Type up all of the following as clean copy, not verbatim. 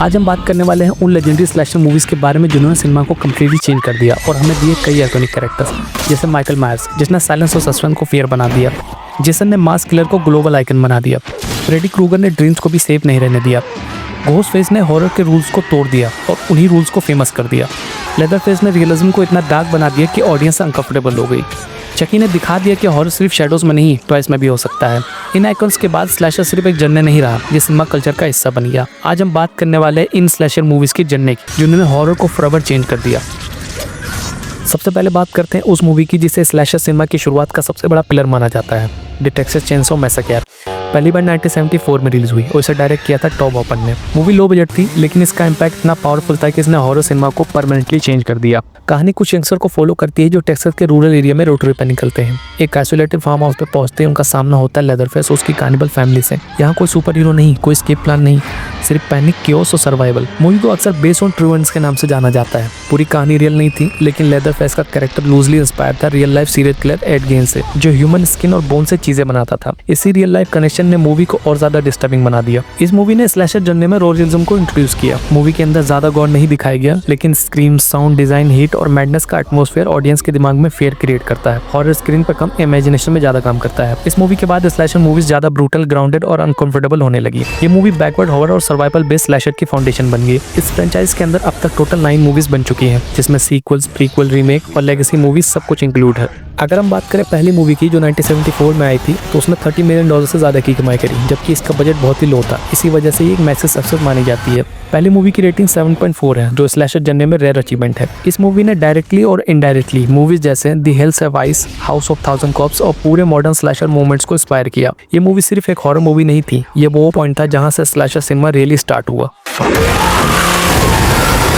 आज हम बात करने वाले हैं उन लेजेंडरी स्लैशर मूवीज़ के बारे में जिन्होंने सिनेमा को कम्प्लीटली चेंज कर दिया और हमें दिए कई आइकॉनिक कैरेक्टर्स, जैसे माइकल मायर्स जिसने साइलेंस और सस्पेंस को फियर बना दिया, जेसन ने मास किलर को ग्लोबल आइकन बना दिया, फ्रेडी क्रूगर ने ड्रीम्स को भी सेफ नहीं रहने दिया, घोस्टफेस ने हॉरर के रूल्स को तोड़ दिया और उन्हीं रूल्स को फेमस कर दिया, लेदरफेस ने रियलिज्म को इतना डार्क बना दिया कि ऑडियंस अनकंफर्टेबल हो गई, चकी ने दिखा दिया कि हॉरर सिर्फ शैडोज में नहीं टॉयज में भी हो सकता है। इन आइकॉन्स के बाद स्लैशर सिर्फ एक जर्ने नहीं रहा, ये सिनेमा कल्चर का हिस्सा बन गया। आज हम बात करने वाले इन स्लैशर मूवीज़ की जर्ने की जिन्होंने हॉरर को फॉरएवर चेंज कर दिया। सबसे पहले बात करते हैं उस मूवी की जिसे स्लैशर सिनेमा की शुरुआत का सबसे बड़ा पिलर माना जाता है, द टेक्सास चेनसॉ मैसेकर। पहली बार 1974 में रिलीज हुई और इसे डायरेक्ट किया था टॉम हॉपर ने। मूवी लो बजट थी लेकिन इसका इम्पैक्ट इतना पावरफुल था कि इसने हॉरर सिनेमा को परमानेंटली चेंज कर दिया। कहानी कुछ यंगस्टर को फॉलो करती है जो टेक्सास के रूरल एरिया में रोड ट्रिप पर निकलते हैं। एक आइसोलेटेड फार्म हाउस पे पहुंचते हैं, उनका सामना होता है लेदरफेस और उसकी कार्निवल फैमिली से। यहाँ कोई सुपर हीरो नहीं, कोई एस्केप प्लान नहीं, सिर्फ पैनिक, क्योस और सर्वाइवल। मूवी को अक्सर बेस्ड ऑन ट्रू इवेंट्स के नाम से जाना जाता है। पूरी कहानी रियल नहीं थी लेकिन लेदरफेस का कैरेक्टर लूजली इंस्पायर था real life serial killer Ed Gein से, जो ह्यूमन स्किन और बोन से चीजें बनाता था। इसी रियल लाइफ कनेक्शन ने मूवी को और ज्यादा डिस्टर्बिंग बना दिया। इस मूवी ने स्लैशर जर्नी में रॉ रियलिज्म को इंट्रोड्यूस किया। मूवी के अंदर ज्यादा गॉड नहीं दिखाया गया लेकिन स्क्रीम, साउंड डिजाइन, हीट और मैडनेस का एटमॉस्फेयर ऑडियंस के दिमाग में फेयर क्रिएट करता है। हॉरर स्क्रीन पर कम, इमेजिनेशन में ज्यादा काम करता है। इस मूवी के बाद स्लैशर मूवीज ज्यादा ब्रूटल, ग्राउंडेड और अनकंफर्टेबल होने लगी। ये मूवी बैकवर्ड हॉरर और सर्वाइवल बेस्ड स्लैशर की फाउंडेशन बन गई। इस फ्रेंचाइज के अंदर अब तक टोटल 9 मूवीज बन चुकी हैं जिसमें सीक्वल्स, प्रीक्वल, रीमेक और लेगेसी मूवीज सब कुछ इंक्लूड है। अगर हम बात करें पहली मूवी की जो 1974 में आई थी तो उसने $30 मिलियन से ज्यादा की कमाई करी, जबकि इसका बजट बहुत ही लो था। इसी वजह से ये एक मैसिव सक्सेस मानी जाती है। पहली मूवी की रेटिंग 7.4 है जो स्लैशर जर्नी में रेयर अचीवमेंट है। इस मूवी ने डायरेक्टली और इनडायरेक्टली मूवीज जैसे the hills have eyes, house of thousand corpses और पूरे मॉडर्न स्लैशर मूवमेंट्स को इंस्पायर किया। ये मूवी सिर्फ एक हॉरर मूवी नहीं थी, ये वो पॉइंट था जहां से स्लैशर सिनेमा रियली स्टार्ट हुआ।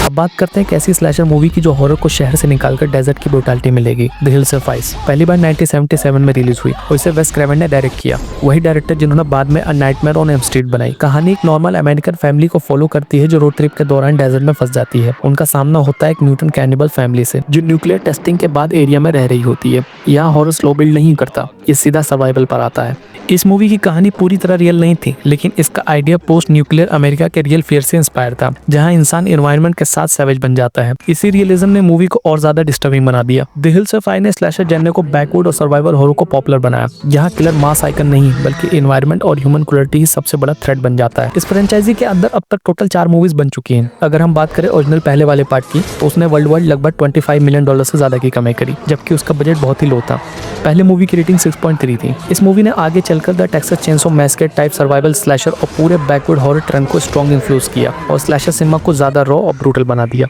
अब बात करते हैं एक ऐसी स्लैशर मूवी की जो हॉरर को शहर से निकालकर डेजर्ट की ब्रूटैलिटी में लेगी, द हिल्स ऑफ आइस। पहली बार 1977 में रिलीज हुई और इसे वेस क्रेवन ने डायरेक्ट किया, वही डायरेक्टर जिन्होंने बाद में a nightmare on Elm street बनाई। कहानी एक नॉर्मल अमेरिकन फैमिली को फॉलो करती है जो रोड ट्रिप के दौरान डेजर्ट में फंस जाती है। उनका सामना होता है एक म्यूटेंट कैनिबल फैमिली से जो न्यूक्लियर टेस्टिंग के बाद एरिया में रह रही होती है। यहाँ हॉरर स्लो बिल्ड नहीं करता, ये सीधा सर्वाइवल पर आता है। इस मूवी की कहानी पूरी तरह रियल नहीं थी लेकिन इसका आइडिया पोस्ट न्यूक्लियर अमेरिका के रियल फियर से इंस्पायर था, जहां इंसान एनवायरनमेंट के साथ सैवेज बन जाता है। इसी रियलिज्म ने मूवी को और ज्यादा डिस्टर्बिंग बना दिया। द हिल्स ऑफ आइस ने स्लैशर जर्नी को बैकवर्ड और सर्वाइवल हॉरर को पॉपुलर बनाया, जहां किलर मास आइकन नहीं बल्कि एनवायरनमेंट और ह्यूमन क्रूरटी ही सबसे बड़ा थ्रेट बन जाता है। इस फ्रेंचाइजी के अंदर अब तक टोटल 4 मूवीज बन चुकी हैं। अगर हम बात करें ओरिजिनल पहले वाले पार्ट की तो उसने वर्ल्ड वाइड लगभग $25 मिलियन से ज्यादा की कमाई करी, जबकि उसका बजट बहुत ही लो था। पहले मूवी की रेटिंग 6.3 थी। इस मूवी ने आगे चलकर the Texas chainsaw massacre type survival slasher और पूरे बैकवर्ड हॉरर ट्रेंड को स्ट्रॉन्ग इन्फ्लुएंस किया और स्लैशर सिनेमा को ज्यादा रॉ और ब्रूटल बना दिया।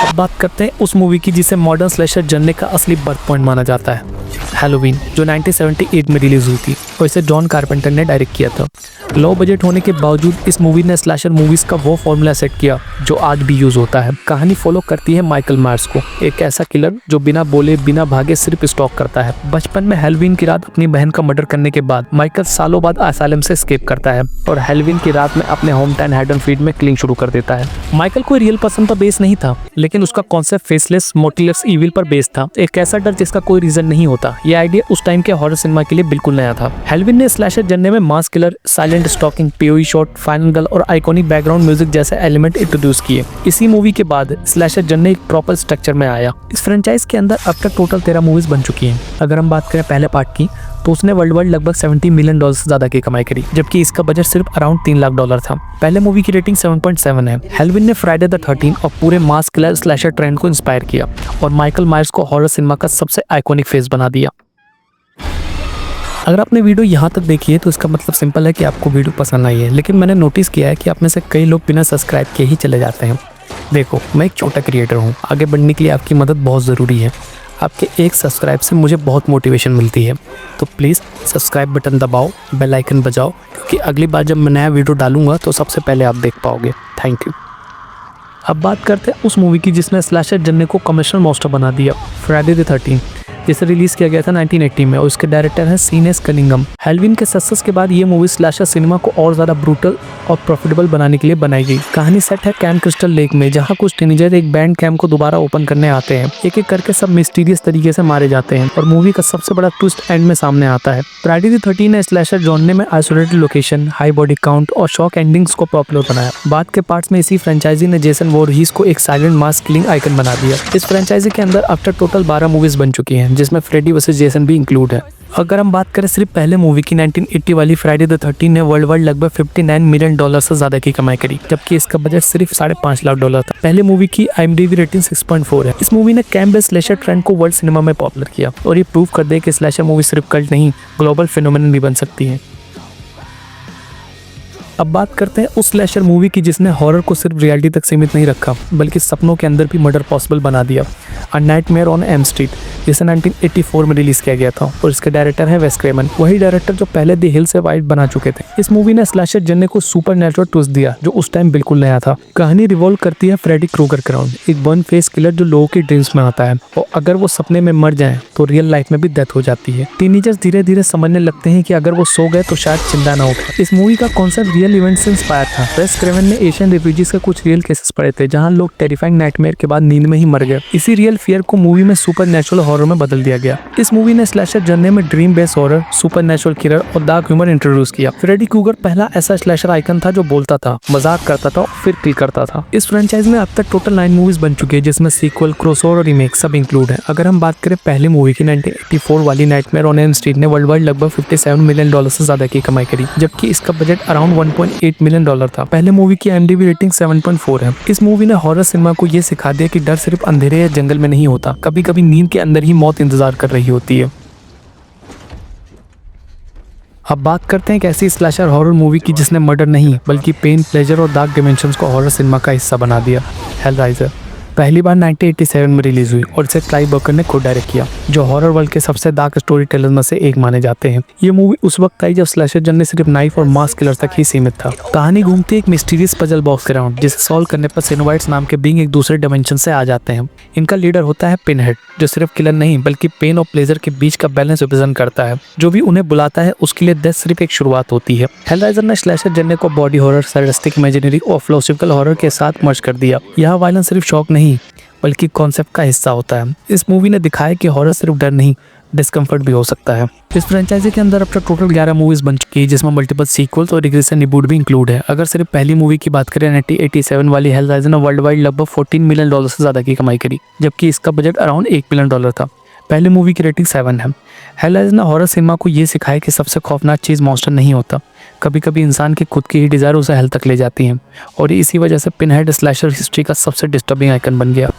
अब बात करते हैं उस मूवी की जिसे मॉडर्न स्लैशर जर्नी का असली बर्थ पॉइंट माना जाता है, हैलोवीन, जो 1978 में रिलीज हुई थी और इसे जॉन कारपेंटर ने डायरेक्ट किया था। लो बजट होने के बावजूद इस मूवी ने स्लैशर मूवीज का वो फॉर्मूला सेट किया जो आज भी यूज होता है। कहानी फॉलो करती है माइकल मायर्स को, एक ऐसा किलर जो बिना बोले बिना भागे सिर्फ स्टॉक करता है। बचपन में हैलोवीन की रात अपनी बहन का मर्डर करने के बाद माइकल सालों बाद असाइलम से एस्केप करता है और हैलोवीन की रात में अपने होम टाउन हैडनफील्ड में क्लिंग शुरू कर देता है। माइकल कोई रियल पर्सन पर बेस नहीं था लेकिन उसका कॉन्सेप्ट फेसलेस, मोटिवलेस इविल पर बेस्ड था, एक ऐसा डर जिसका कोई रीजन नहीं होता। ये आइडिया उस टाइम के हॉरर सिनेमा के लिए बिल्कुल नया था। हैलोवीन ने स्लैशर जर्नी में mass killer, silent stalking, POV shot, final girl और आइकॉनिक बैकग्राउंड म्यूजिक जैसे एलिमेंट इंट्रोड्यूस किए। इसी मूवी के बाद स्लैशर जर्नी एक प्रॉपर स्ट्रक्चर में आया। इस फ्रेंचाइज के अंदर अब तक टोटल 13 मूवीज बन चुकी हैं। अगर हम बात करें पहले पार्ट की तो उसने वर्ल्ड वाइड लगभग $70 मिलियन से ज्यादा की कमाई करी, जबकि इसका बजट सिर्फ अराउंड $3 लाख था। पहले मूवी की रेटिंग 7.7 है। हैलोवीन ने फ्राइडे द 13th और पूरे मास किलर स्लैशर ट्रेंड को इंस्पायर किया और माइकल मायर्स को हॉरर सिनेमा का सबसे आइकॉनिक फेस बना दिया। अगर आपने वीडियो यहाँ तक देखी है तो इसका मतलब सिंपल है कि आपको वीडियो पसंद आई है, लेकिन मैंने नोटिस किया है कि आप में से कई लोग बिना सब्सक्राइब किए ही चले जाते हैं। देखो, मैं एक छोटा क्रिएटर हूँ, आगे बढ़ने के लिए आपकी मदद बहुत ज़रूरी है। आपके एक सब्सक्राइब से मुझे बहुत मोटिवेशन मिलती है, तो प्लीज़ सब्सक्राइब बटन दबाओ, बेल आइकन बजाओ, क्योंकि अगली बार जब मैं नया वीडियो डालूंगा तो सबसे पहले आप देख पाओगे। Thank you. अब बात करते हैं उस मूवी की जिसने स्लैशर जर्नी को कमर्शियल मॉन्स्टर बना दिया, फ्राइडे द 13th। जिसे रिलीज किया गया था 1980 में और उसके डायरेक्टर है सीनेस कनिंगम। हैलोवीन के सक्सेस के बाद ये मूवी स्लैशर सिनेमा को और ज्यादा ब्रूटल और प्रॉफिटेबल बनाने के लिए बनाई गई। कहानी सेट है कैंप क्रिस्टल लेक में, जहाँ कुछ टीनेजर एक बैंड कैंप को दोबारा ओपन करने आते हैं। एक एक करके सब मिस्टीरियस तरीके से मारे जाते हैं और मूवी का सबसे बड़ा ट्विस्ट एंड में सामने आता है। फ्राइडे द 13 ने स्लैशर जॉनर में isolated location, high body count और शॉक एंडिंग्स को पॉपुलर बनाया। बाद के पार्ट्स में इसी फ्रेंचाइजी ने जेसन वोरहीस को एक साइलेंट मास किलिंग आइकन बना दिया। इस फ्रेंचाइजी के अंदर अब तक टोटल 12 मूवीज बन चुकी हैं, जिसमें फ्रेडी वर्सेस जेसन भी इंक्लूड है। अगर हम बात करें सिर्फ पहले मूवी की 1980 वाली फ्राइडे द 13 ने वर्ल्ड वाइड लगभग $59 मिलियन से ज्यादा की कमाई करी, जबकि इसका बजट सिर्फ $5.5 लाख था। पहले मूवी की IMDb रेटिंग 6.4 है। इस मूवी ने कैंप बेस्ड स्लैशर ट्रेंड को वर्ल्ड सिनेमा में पॉपुलर किया और ये प्रूव कर दे कि स्लैशर मूवी सिर्फ कल्ट नहीं, ग्लोबल फिनोमेनन भी बन सकती है। अब बात करते हैं उस स्लैशर मूवी की जिसने हॉरर को सिर्फ रियलिटी तक सीमित नहीं रखा, बल्कि सपनों के अंदर भी मर्डर पॉसिबल बना दिया। A nightmare on Elm street, जिसे 1984 में रिलीज किया गया था और इसके डायरेक्टर है वेस क्रेवन, वही डायरेक्टर जो पहले द हिल से वाइट बना चुके थे। इस मूवी ने स्लैशर जन्ने को सुपरनैचुरल ट्विस्ट दिया, जो उस टाइम बिल्कुल नया था। कहानी रिवॉल्व करती है फ्रेडी क्रूगर क्राउन, एक बर्न फेस किलर जो लोगों की ड्रीम्स में आता है और अगर वो सपने में मर जाए तो रियल लाइफ में भी डेथ हो जाती है। टीनेजर्स धीरे धीरे समझने लगते हैं कि अगर वो सो गए तो शायद चिंता न उठे। इस मूवी का कॉन्सेप्ट रियल इवेंट से इंस्पायर था। वेस क्रेवन ने एशियन रिफ्यूजीज के कुछ रियल केसेस पढ़े थे, जहां लोग टेरिफाइंग नाइटमेयर के बाद नींद में ही मर गए। इसी रियल फियर को मूवी में सुपरनैचुरल हॉरर में बदल दिया गया। इस मूवी ने स्लैशर जर्ने में dream based horror, supernatural killer और डार्क ह्यूमर इंट्रोड्यूस किया। फ्रेडी क्रूगर पहला ऐसा स्लैशर आइकन था जो बोलता था, मजाक करता था और फिर किल करता था। इस फ्रेंचाइज में अब तक टोटल 9 मूवीज बन चुकी है, जिसमें सीक्वल, क्रॉसओवर और रीमेक सब इंक्लूड है। अगर हम बात करें पहली मूवी की 1984 वाली नाइटमेयर ऑन एल्म स्ट्रीट ने वर्ल्ड वाइड लगभग $57 मिलियन से ज्यादा की कमाई करी, जबकि इसका बजट अराउंड $1.8 मिलियन था। पहले मूवी की IMDb रेटिंग 7.4 है। इस मूवी ने हॉरर सिनेमा को ये सिखा दिया कि डर सिर्फ अंधेरे या जंगल में नहीं होता, कभी कभी नींद के अंदर ही मौत इंतजार कर रही होती है। अब बात करते हैं एक ऐसी स्लैशर हॉरर मूवी की जिसने मर्डर नहीं बल्कि पेन, प्लेजर और डार्क डिमेंशंस को हॉरर सिनेमा का हिस्सा बना दिया। हेलराइजर पहली बार 1987 में रिलीज हुई और इसे क्लाइव बर्कर ने खुद डायरेक्ट किया, जो हॉरर वर्ल्ड के सबसे डार्क स्टोरी टेलर में से एक माने जाते हैं। ये मूवी उस वक्त आई जब स्लैशर जन्ने सिर्फ नाइफ और मास किलर तक ही सीमित था। कहानी घूमती है एक मिस्टीरियस पजल बॉक्स के अराउंड, जिसे सॉल्व करने पर सिनोवाइट्स नाम के बीइंग एक दूसरे डिमेंशन से आ जाते हैं। इनका लीडर होता है पिनहेड, जो सिर्फ किलर नहीं बल्कि पेन और प्लेजर के बीच का बैलेंस रिप्रेजेंट करता है। जो भी उन्हें बुलाता है उसके लिए डेथ सिर्फ एक शुरुआत होती है। हेलराइजर ने स्लैशर जन्ने को बॉडी हॉरर, सैडिस्टिक, इमेजिनरी और फिलोसॉफिकल हॉरर के साथ मर्ज कर दिया। यहाँ वायलेंस सिर्फ शौक नहीं बल्कि कॉन्सेप्ट का हिस्सा होता है। इस मूवी ने दिखाया कि हॉरर सिर्फ डर नहीं, डिस्कम्फर्ट भी हो सकता है। इस फ्रेंचाइजी के अंदर अब तक टोटल 11 मूवीज बन चुकी है, जिसमें मल्टीपल सीक्वल्स और रिग्रेशन रिबूट भी इंक्लूड है। अगर सिर्फ पहली मूवी की बात करें 1987 वाली हेलराइजर ने वर्ल्ड वाइड लगभग $14 मिलियन से ज्यादा की कमाई करी, जबकि इसका बजट अराउंड $1 मिलियन था। पहले मूवी की रेटिंग 7 है। हेलराइजर ने हॉरर सिनेमा को ये सिखाया कि सबसे खौफनाक चीज़ मॉन्स्टर नहीं होता, कभी कभी इंसान की खुद की ही डिज़ायर उसे हेल तक ले जाती है और इसी वजह से पिनहेड स्लैशर हिस्ट्री का सबसे डिस्टर्बिंग आइकन बन गया।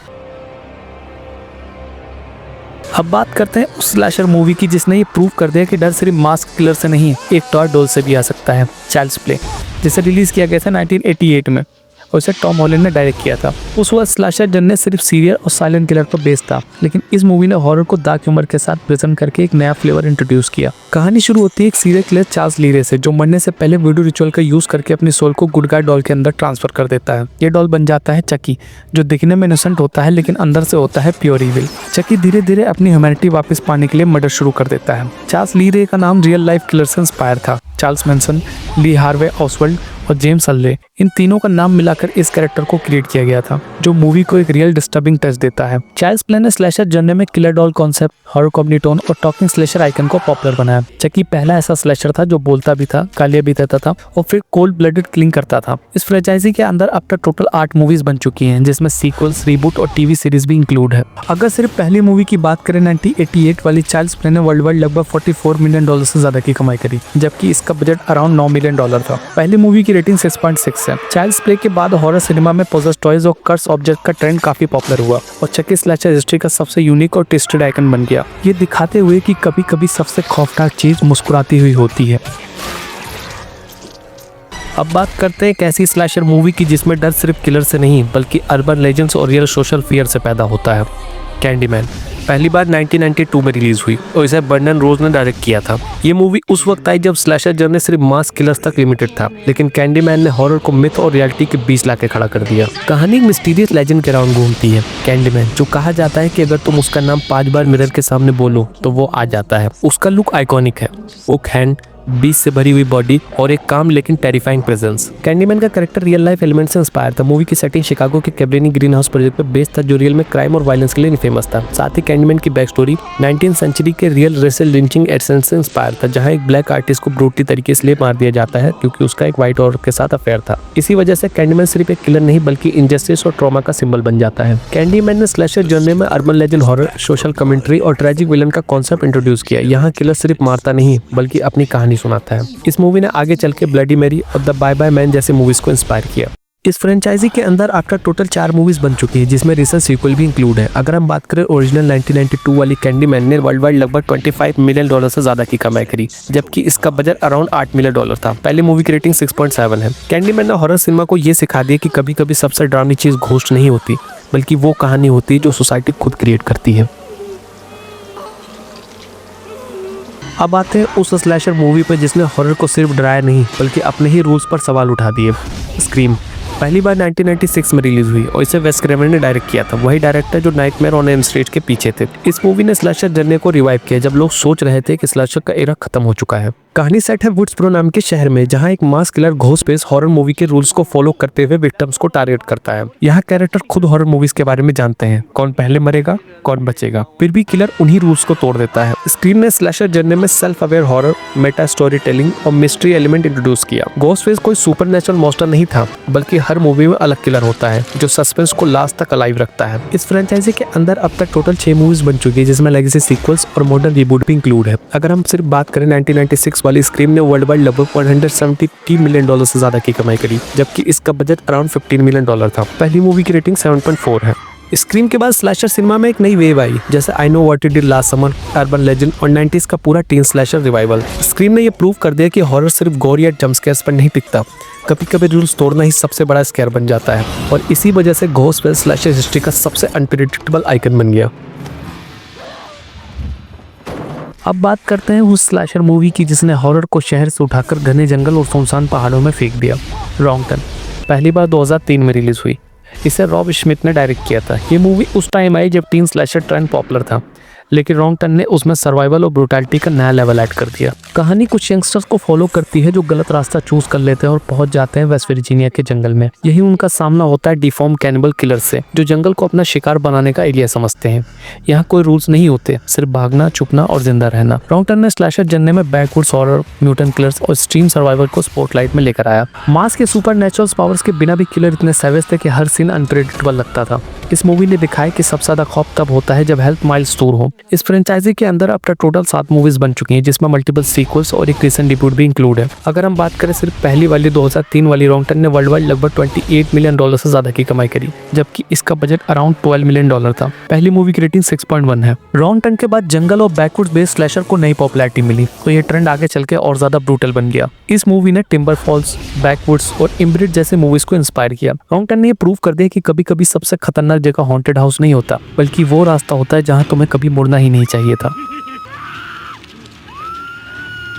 अब बात करते हैं उस स्लैशर मूवी की जिसने ये प्रूव कर दिया कि डर सिर्फ मास्क किलर से नहीं, एक टॉय डॉल से भी आ सकता है। चाइल्ड्स प्ले, जिसे रिलीज किया गया था 1988 में और इसे टॉम हॉलैंड ने डायरेक्ट किया था। उस वक्त स्लैशर जन्ने सिर्फ सीरियल और साइलेंट किलर पर बेस्ड था, लेकिन इस मूवी ने हॉरर को डार्क ह्यूमर के साथ प्रेजेंट करके एक नया फ्लेवर इंट्रोड्यूस किया। कहानी शुरू होती है एक सीरियल किलर चार्ल्स लीरे से, जो मरने से पहले वुडू रिचुअल का यूज करके अपनी सोल को गुड गाय डॉल के अंदर ट्रांसफर कर देता है। ये डॉल बन जाता है चकी, जो दिखने में इनोसेंट होता है लेकिन अंदर से होता है प्योर इविल। चकी धीरे धीरे अपनी ह्यूमैनिटी वापस पाने के लिए मर्डर शुरू कर देता है। चार्ल्स लीरे का नाम रियल लाइफ किलर से इंस्पायर था। Charles Manson, Lee Harvey Oswald और जेम्स अल्ले, इन तीनों का नाम मिलाकर इस कैरेक्टर को क्रिएट किया गया था, जो मूवी को एक रियल डिस्टर्बिंग टच देता है। चाइल्ड्स प्ले ने स्लैशर जर्ने में killer doll concept, horror comedy tone और टॉकिंग स्लैशर आइकन को पॉपुलर बनाया। चकी पहला ऐसा स्लैशर था जो बोलता भी था, गालियां भी देता था और फिर कोल्ड ब्लडेड किलिंग करता था। इस फ्रेंचाइजी के अंदर अब तक टोटल 8 मूवीज बन चुकी हैं, जिसमें सीक्वल्स, रीबूट और टीवी सीरीज भी इंक्लूड है। अगर सिर्फ पहली मूवी की बात करें 1988 वाली चाइल्ड्स प्ले ने वर्ल्ड वाइड लगभग $44 मिलियन से ज्यादा की कमाई करी, जबकि इसका बजट अराउंड $9 मिलियन था। पहली मूवी की रेटिंग 6.6 है। चाइल्ड्स प्ले के बाद हॉरर सिनेमा में पोजेस टॉयज और कर्स ऑब्जेक्ट का ट्रेंड काफी पॉपुलर हुआ और चकी स्लैशर हिस्ट्री का सबसे यूनिक और ट्विस्टेड आइकन बन गया, ये दिखाते हुए कि कभी कभी सबसे खौफनाक चीज मुस्कुराती हुई होती है। अब बात करते हैं एक ऐसी स्लैशर मूवी की जिसमें डर सिर्फ किलर से नहीं बल्कि अर्बन लेजेंड्स और रियल सोशल फियर से पैदा होता है। कैंडीमैन पहली बार 1992 में रिलीज हुई और इसे बर्नन रोज ने डायरेक्ट किया था। ये मूवी उस वक्त आई जब स्लैशर जर्ने सिर्फ मास किलर्स तक लिमिटेड था, लेकिन कैंडीमैन ने हॉरर को मिथ और रियलिटी के बीच लाके खड़ा कर दिया। कहानी एक मिस्टीरियस लेजेंड के राउंड घूमती है। कैंडीमैन, जो कहा जाता है कि अगर तुम उसका नाम 5 बार मिरर के सामने बोलो तो वो आ जाता है। उसका लुक आइकॉनिक है, ओक हैंड, 20 से भरी हुई बॉडी और एक काम लेकिन टेरिफाइंग प्रेजेंस। कैंडीमैन का कैरेक्टर रियल लाइफ एलिमेंट से इंस्पायर था। मूवी की सेटिंग शिकागो के कैब्रेनी ग्रीन हाउस प्रोजेक्ट पे बेस्ड था, जो रियल में क्राइम और वायलेंस के लिए फेमस था। साथ ही कैंडीमैन की बैक स्टोरी 19th सेंचुरी के रियल रेसल लिंचिंग एसेंस से इंस्पायर था, जहां एक ब्लैक आर्टिस्ट को ब्रूटली तरीके से मार दिया जाता है क्योंकि उसका एक व्हाइट औरत के साथ अफेयर था। इसी वजह से कैंडीमैन सिर्फ एक किलर नहीं बल्कि इनजस्टिस और ट्रॉमा का सिंबल बन जाता है। कैंडीमैन ने स्लैशर जर्नी में urban legend, horror, social commentary और ट्रेजिक विलन का कॉन्सेप्ट इंट्रोड्यूस किया। यहाँ किलर सिर्फ मारता नहीं बल्कि अपनी कहानी सुनाता है। इस मूवी ने आगे चल के ब्लडी मैरी और द बाय बाय मैन जैसे मूवीज को इंस्पायर किया। इस फ्रेंचाइजी के अंदर आफ्टर टोटल 4 मूवीज बन चुकी है, जिसमें रिसेंट सीक्वल भी इंक्लूड है। अगर हम बात करें ओरिजिनल 1992 वाली कैंडीमैन ने वर्ल्ड वाइड लगभग $25 मिलियन से ज्यादा की कमाई करी, जबकि इसका बजट अराउंड $8 मिलियन था। पहली मूवी की रेटिंग 6.7 है। कैंडीमैन ने हॉरर सिनेमा को ये सिखा दिया कि कभी कभी सबसे डरावनी चीज घोस्ट नहीं होती बल्कि वो कहानी होती है जो सोसाइटी खुद क्रिएट करती है। अब आते हैं उस स्लैशर मूवी पे जिसने हॉरर को सिर्फ डराया नहीं बल्कि अपने ही रूल्स पर सवाल उठा दिए। स्क्रीम पहली बार 1996 में रिलीज हुई और इसे वेस क्रेवन ने डायरेक्ट किया था। वही डायरेक्टर जो नाइटमेयर ऑन एल्म स्ट्रीट के पीछे थे। इस मूवी ने स्लैशर जर्नी को रिवाइव किया जब लोग सोच रहे थे कि स्लैशर का एरा खत्म हो चुका है। कहानी सेट है वुड्सब्रो नाम के शहर में, जहां एक mass killer ghost base horror movie के रूल्स को फॉलो करते हुए विक्टिम्स को टारगेट करता है। यहाँ कैरेक्टर खुद हॉरर मूवीज के बारे में जानते हैं, कौन पहले मरेगा कौन बचेगा, फिर भी किलर उन्हीं रूल्स को तोड़ देता है। स्क्रीन ने स्लैशर जर्नी में self aware horror, Meta story telling और मिस्ट्री एलिमेंट इंट्रोड्यूस किया। घोस्ट फेस कोई सुपरनेचुरल मॉन्स्टर नहीं था बल्कि हर मूवी में अलग किलर होता है जो सस्पेंस को लास्ट तक अलाइव रखता है। इस फ्रेंचाइजी के अंदर अब तक टोटल 6 मूवीज बन चुकी है, जिसमें लेगेसी सीक्वल्स और मॉडर्न रिबूट भी इंक्लूड है। अगर हम सिर्फ बात करें 1996 वाली, स्क्रीम ने वर्ल्ड वाइड लगभग $173 मिलियन से ज्यादा की कमाई करी, जबकि इसका बजट अराउंड $15 मिलियन था। पहली मूवी की रेटिंग 7.4 है। स्क्रीम के बाद स्लैशर सिनेमा में एक नई वेव आई, जैसे I know what you did last summer, urban legend और 90s का पूरा टीन स्लैशर रिवाइवल। स्क्रीम ने ये प्रूव कर दिया कि हॉरर सिर्फ गोर या जंप स्केयर्स पर नहीं टिकता, कभी कभी रूल्स तोड़ना ही सबसे बड़ा स्केयर बन जाता है। और इसी वजह से घोस्ट स्लैशर हिस्ट्री का सबसे अनप्रेडिक्टेबल आइकन बन गया। अब बात करते हैं उस स्लैशर मूवी की जिसने हॉरर को शहर से उठाकर घने जंगल और सुनसान पहाड़ों में फेंक दिया। रॉन्ग टर्न पहली बार 2003 में रिलीज हुई। इसे रॉब स्मिथ ने डायरेक्ट किया था। ये मूवी उस टाइम आई जब टीन स्लैशर ट्रेंड पॉपुलर था, लेकिन रॉन्ग टर्न ने उसमें सर्वाइवल और ब्रूटैलिटी का नया लेवल ऐड कर दिया। कहानी कुछ यंगस्टर्स को फॉलो करती है जो गलत रास्ता चूज कर लेते हैं और पहुंच जाते हैं वेस्ट वर्जीनिया के जंगल में। यही उनका सामना होता है डिफॉर्म कैनिबल किलर से, जो जंगल को अपना शिकार बनाने का एरिया समझते हैं। यहाँ कोई रूल्स नहीं होते, सिर्फ भागना, छुपना और जिंदा रहना। रॉन्ग टर्न ने स्लैशर जर्नी में बैकवुड्स हॉरर, म्यूटेंट किलर्स और एक्सट्रीम सर्वाइवल को स्पॉटलाइट में लेकर आया। मास के सुपरनैचुरल पावर्स के बिना भी किलर इतने सेवेज थे कि हर सीन अनप्रेडिक्टेबल लगता था। इस मूवी ने दिखाया कि सबसे ज्यादा खौफ तब होता है जब हेल्थ माइल्स दूर हो। इस फ्रेंचाइजी के अंदर अब तक टोटल 7 मूवीज बन चुकी हैं, जिसमें मल्टीपल सीक्वल्स और एक रिसेंट रिबूट भी इंक्लूड है। अगर हम बात करें सिर्फ पहली वाली 2003 वाली, रॉन्ग टर्न ने वर्ल्ड वाइड लगभग $28 मिलियन से ज्यादा की कमाई करी, जबकि इसका बजट अराउंड $12 मिलियन था। पहली मूवी की रेटिंग 6.1 है। रॉन्ग टर्न के बाद जंगल और बैकवुड्स बेस्ड स्लैशर को नई पॉपुलैरिटी मिली, तो ये ट्रेंड आगे चल के और ज्यादा ब्रूटल बन गया। इस मूवी ने टिम्बर फॉल्स, बैकवुड्स और इम्ब्रिड जैसे मूवीज को इंस्पायर किया। रॉन्ग टर्न ने ये प्रूव कर दिया कि कभी कभी सबसे खतरनाक जगह हॉन्टेड हाउस नहीं होता, बल्कि वो रास्ता होता है जहां तुम्हें कभी मुड़ना ही नहीं चाहिए था।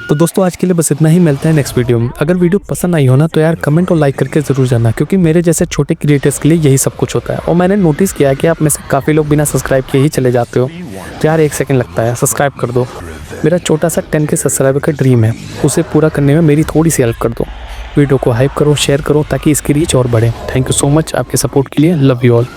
तो दोस्तों आज के लिए बस इतना ही, मिलते हैं नेक्स्ट वीडियो में। अगर वीडियो पसंद आई हो ना तो यार कमेंट और लाइक करके जरूर जाना, क्योंकि मेरे जैसे छोटे क्रिएटर्स के लिए यही सब कुछ होता है। और मैंने नोटिस किया कि आप में से काफ़ी लोग बिना सब्सक्राइब किए ही चले जाते हो, तो यार 1 सेकंड लगता है, सब्सक्राइब कर दो। मेरा छोटा सा 10K सब्सक्राइबर का ड्रीम है, उसे पूरा करने में मेरी थोड़ी सी हेल्प कर दो। वीडियो को हाइप करो, शेयर करो ताकि इसकी रीच और बढ़े। थैंक यू सो मच आपके सपोर्ट के लिए। Love you all.